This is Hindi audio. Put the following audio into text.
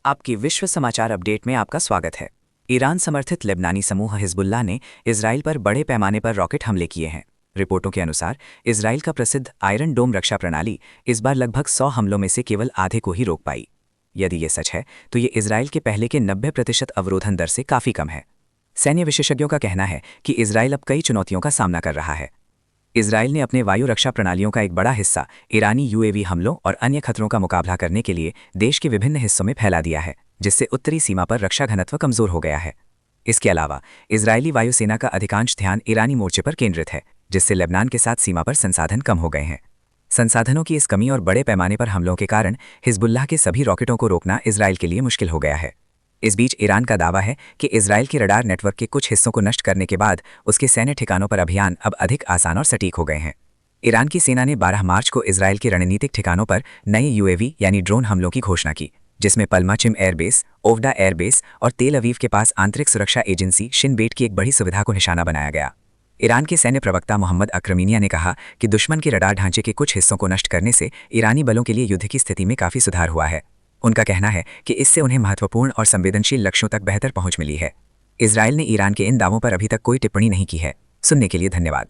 आपकी विश्व समाचार अपडेट में आपका स्वागत है। ईरान समर्थित लेबनानी समूह हिजबुल्लाह ने इजराइल पर बड़े पैमाने पर रॉकेट हमले किए हैं। रिपोर्टों के अनुसार इजराइल का प्रसिद्ध आयरन डोम रक्षा प्रणाली इस बार लगभग 100 हमलों में से केवल आधे को ही रोक पाई। यदि ये सच है तो ये इजराइल के पहले के 90% अवरोधन दर से काफ़ी कम है। सैन्य विशेषज्ञों का कहना है कि इजराइल अब कई चुनौतियों का सामना कर रहा है। इजराइल ने अपने वायु रक्षा प्रणालियों का एक बड़ा हिस्सा ईरानी यूएवी हमलों और अन्य खतरों का मुकाबला करने के लिए देश के विभिन्न हिस्सों में फैला दिया है, जिससे उत्तरी सीमा पर रक्षा घनत्व कमजोर हो गया है। इसके अलावा इजरायली वायुसेना का अधिकांश ध्यान ईरानी मोर्चे पर केंद्रित है, जिससे लेबनान के साथ सीमा पर संसाधन कम हो गए हैं। संसाधनों की इस कमी और बड़े पैमाने पर हमलों के कारण हिजबुल्लाह के सभी रॉकेटों को रोकना इजराइल के लिए मुश्किल हो गया है। इस बीच ईरान का दावा है कि इजराइल के रडार नेटवर्क के कुछ हिस्सों को नष्ट करने के बाद उसके सैन्य ठिकानों पर अभियान अब अधिक आसान और सटीक हो गए हैं। ईरान की सेना ने 12 मार्च को इजराइल के रणनीतिक ठिकानों पर नए यूएवी यानी ड्रोन हमलों की घोषणा की, जिसमें पल्माचिम एयरबेस, ओवडा एयरबेस और तेल अवीव के पास आंतरिक सुरक्षा एजेंसी शिन बेट की एक बड़ी सुविधा को निशाना बनाया गया। ईरान के सैन्य प्रवक्ता मोहम्मद अक्रमीनिया ने कहा कि दुश्मन के रडार ढांचे के कुछ हिस्सों को नष्ट करने से ईरानी बलों के लिए युद्ध की स्थिति में काफ़ी सुधार हुआ है। उनका कहना है कि इससे उन्हें महत्वपूर्ण और संवेदनशील लक्ष्यों तक बेहतर पहुंच मिली है। इजराइल ने ईरान के इन दावों पर अभी तक कोई टिप्पणी नहीं की है। सुनने के लिए धन्यवाद।